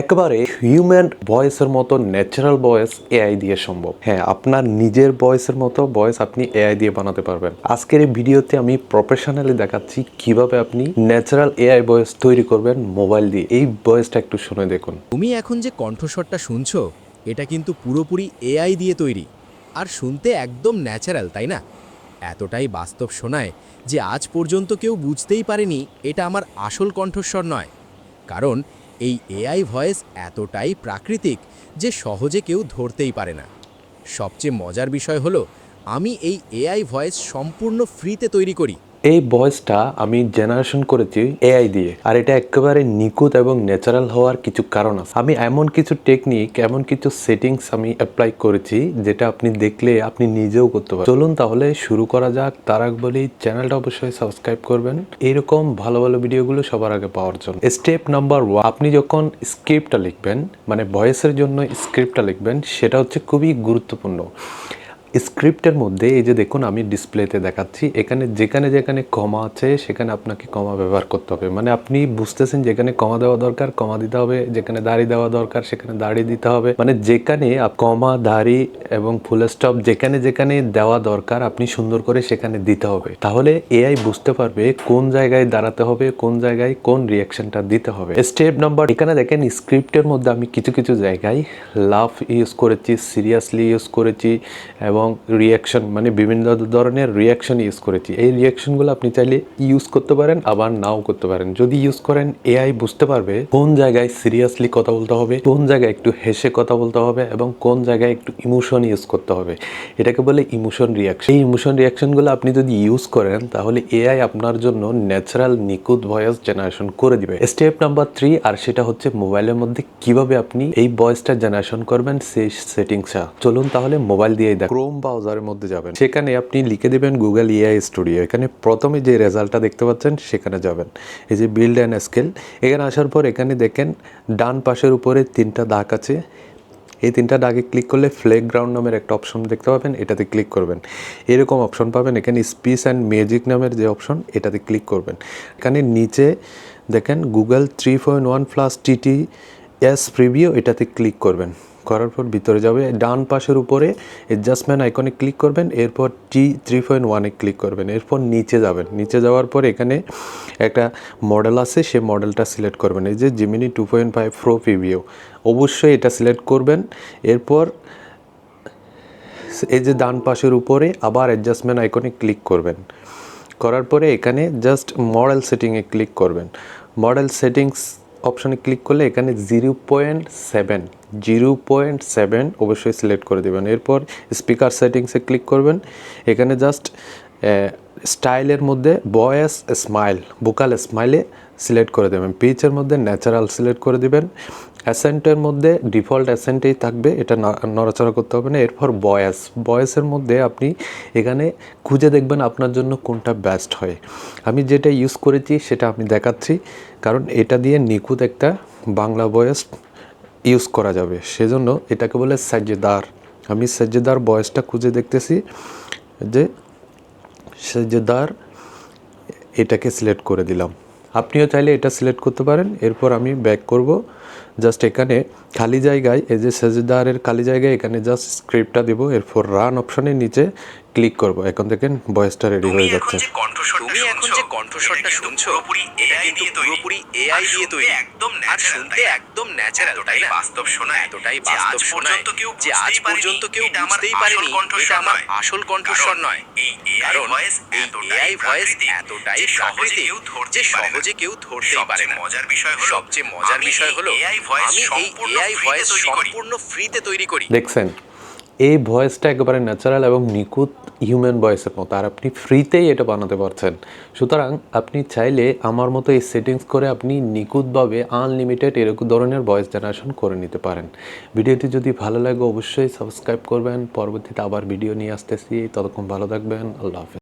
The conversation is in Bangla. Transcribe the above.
একেবারে হিউম্যান ভয়েসের মতো ন্যাচারাল ভয়েস এআই দিয়ে সম্ভব। হ্যাঁ, আপনার নিজের ভয়েসের মতো ভয়েস আপনি এআই দিয়ে বানাতে পারবেন। আজকের এই ভিডিওতে আমি প্রফেশনালি দেখাচ্ছি কিভাবে আপনি ন্যাচারাল এআই ভয়েস তৈরি করবেন মোবাইল দিয়ে। এই ভয়েসটা একটু শুনে দেখুন। তুমি এখন যে কণ্ঠস্বরটা শুনছো এটা কিন্তু পুরোপুরি এআই দিয়ে তৈরি আর শুনতে একদম ন্যাচারাল, তাই না? এতটাই বাস্তব শোনায় যে আজ পর্যন্ত কেউ বুঝতেই পারেনি এটা আমার আসল কণ্ঠস্বর নয়। কারণ এই এআই ভয়েস এতটাই প্রাকৃতিক যে সহজে কেউ ধরতেই পারে না। সবচেয়ে মজার বিষয় হলো আমি এই এআই ভয়েস সম্পূর্ণ ফ্রিতে তৈরি করি। এই ভয়েসটা আমি জেনারেশন করেছি এআই দিয়ে, আর এটা একেবারে নিখুঁত এবং ন্যাচারাল হওয়ার কিছু কারণ আছে। আমি এমন কিছু টেকনিক, এমন কিছু সেটিংস আমি অ্যাপ্লাই করেছি যেটা আপনি দেখলে আপনি নিজেও করতে পারেন। চলুন তাহলে শুরু করা যাক। তার আগে বলি, চ্যানেলটা অবশ্যই সাবস্ক্রাইব করবেন এরকম ভালো ভালো ভিডিওগুলো সবার আগে পাওয়ার জন্য। স্টেপ নাম্বার 1, আপনি যখন স্ক্রিপ্টটা লিখবেন, মানে ভয়েসের জন্য স্ক্রিপ্টটা লিখবেন, সেটা হচ্ছে খুবই গুরুত্বপূর্ণ। স্ক্রিপ্টের মধ্যে এই যে দেখুন, আমি ডিসপ্লেতে দেখাচ্ছি, এখানে যেখানে যেখানে কমা আছে সেখানে আপনাকে কমা ব্যবহার করতে হবে। মানে আপনি বুঝতেছেন যেখানে কমা দেওয়া দরকার কমা দিতে হবে, যেখানে দাড়ি দেওয়া দরকার সেখানে দাড়ি দিতে হবে। মানে যেখানে কমা, দাড়ি এবং ফুল স্টপ যেখানে যেখানে দেওয়া দরকার আপনি সুন্দর করে সেখানে দিতে হবে। তাহলে এআই বুঝতে পারবে কোন জায়গায় দাঁড়াতে হবে, কোন জায়গায় কোন রিয়াকশনটা দিতে হবে। স্টেপ নাম্বার, এখানে দেখেন স্ক্রিপ্টের মধ্যে আমি কিছু কিছু জায়গায় লাভ ইউজ করেছি, সিরিয়াসলি ইউজ করেছি এবং রিয়াকশন, মানে বিভিন্ন ধরনের রিয়াকশন ইউজ করেছি। এই রিয়াকশনগুলো আপনি চাইলে ইউজ করতে পারেন, আবার নাও করতে পারেন। যদি ইউজ করেন, এআই বুঝতে পারবে কোন জায়গায় সিরিয়াসলি কথা বলতে হবে, কোন জায়গায় একটু হেসে কথা বলতে হবে এবং কোন জায়গায় একটু ইমোশন ইউজ করতে হবে। এটাকে বলে ইমোশন রিয়াকশন। এই ইমোশন রিয়াকশনগুলো আপনি যদি ইউজ করেন তাহলে এআই আপনার জন্য ন্যাচারাল নিখুঁত ভয়েস জেনারেশন করে দিবে। স্টেপ নাম্বার 3, আর সেটা হচ্ছে মোবাইলের মধ্যে কিভাবে আপনি এই ভয়েসটা জেনারেশন করবেন সেই সেটিংসটা। চলুন তাহলে মোবাইল দিয়ে দেখ। ক্রোম ব্রাউজারের মধ্যে যাবেন, সেখানে আপনি লিখে দেবেন গুগল এআই স্টুডিও। এখানে প্রথমে যে রেজাল্টটা দেখতে পাচ্ছেন সেখানে যাবেন। এই যে বিল্ড অ্যান্ড স্কেল, এখানে আসার পর এখানে দেখেন ডান পাশের উপরে 3টা দাগ আছে। এই 3টা দাগে ক্লিক করলে প্লেগ্রাউন্ড নামের একটা অপশন দেখতে পাবেন, এটাতে ক্লিক করবেন। এরকম অপশন পাবেন। এখানে স্পিচ অ্যান্ড মিউজিক নামের যে অপশন, এটাতে ক্লিক করবেন। এখানে নিচে দেখেন গুগল 3.1 প্লাস TTS প্রিভিউ, এটাতে ক্লিক করবেন। করার পর ভিতরে যাবে, ডান পাশের উপরে অ্যাডজাস্টমেন্ট আইকনে ক্লিক করবেন, এরপর T3.1-এ ক্লিক করবেন, এরপর নিচে যাবেন। নিচে যাওয়ার পর এখানে একটা মডেল আছে, সেই মডেলটা সিলেক্ট করবেন। এই যে জিমিনি 2.5 প্রো প্রিভিউ, অবশ্যই এটা সিলেক্ট করবেন। এরপর এই যে ডান পাশের উপরে আবার অ্যাডজাস্টমেন্ট আইকনে ক্লিক করবেন। করার পরে এখানে জাস্ট মডেল সেটিংয়ে ক্লিক করবেন। মডেল সেটিংস অপশানে ক্লিক করলে এখানে 0.7 অবশ্যই সিলেক্ট করে দেবেন। এরপর স্পিকার সেটিংসে ক্লিক করবেন। এখানে জাস্ট স্টাইলের মধ্যে ভয়েস স্মাইল, ভোকাল স্মাইলে সিলেক্ট করে দেবেন। পিচের মধ্যে ন্যাচারাল সিলেক্ট করে দেবেন। অ্যাসেন্টের মধ্যে ডিফল্ট অ্যাসেন্টেই থাকবে, এটা নড়াচড়া করতে হবে না। এরপর ভয়েসের মধ্যে আপনি এখানে খুঁজে দেখবেন আপনার জন্য কোনটা বেস্ট হয়। আমি যেটা ইউজ করেছি সেটা আমি দেখাচ্ছি, কারণ এটা দিয়ে নিখুঁত একটা বাংলা ভয়েস ইউজ করা যাবে। সেজন্য এটাকে বলে সাজেদার। আমি সাজেদার ভয়েসটা খুঁজে দেখতেছি, যে সাজেদার, এটাকে সিলেক্ট করে দিলাম। আপনিও চাইলে এটা সিলেক্ট করতে পারেন। এরপর আমি ব্যাক করব। জাস্ট এখানে খালি জায়গায়, এই যে সাজেদারের খালি জায়গায় এখানে জাস্ট স্ক্রিপ্টটা দেব। এরপর রান অপশনের নিচে ক্লিক করব। এখন দেখেন ভয়েসটা রেডি হয়ে যাচ্ছে। তুমি এখন যে কণ্ঠস্বরটা শুনছো এটা কিন্তু পুরোপুরি এআই দিয়ে তৈরি, আর শুনতে একদম ন্যাচারাল, তাই না? বাস্তব শোনায়, এতটাই বাস্তব শোনায় যে আজ পর্যন্ত কেউ বুঝতেই পারেনি এটা আমার আসল কণ্ঠস্বর নয়। কারণ এই এআই ভয়েস এতটাই প্রাকৃতিক যে সহজে কেউ ধরতেই পারে না। সবচেয়ে মজার বিষয় হলো আমি এই এআই ভয়েস সম্পূর্ণ ফ্রিতে তৈরি করি। দেখছেন, এই ভয়েসটা একেবারে ন্যাচারাল এবং নিখুঁত হিউম্যান ভয়েসের মতো, আর আপনি ফ্রিতেই এটা বানাতে পারছেন। সুতরাং আপনি চাইলে আমার মতো এই সেটিংস করে আপনি নিখুঁতভাবে আনলিমিটেড এরকম ধরনের ভয়েস জেনারেশন করে নিতে পারেন। ভিডিওটি যদি ভালো লাগে অবশ্যই সাবস্ক্রাইব করবেন। পরবর্তীতে আবার ভিডিও নিয়ে আসতেছি, ততক্ষণ ভালো থাকবেন। আল্লাহ হাফেজ।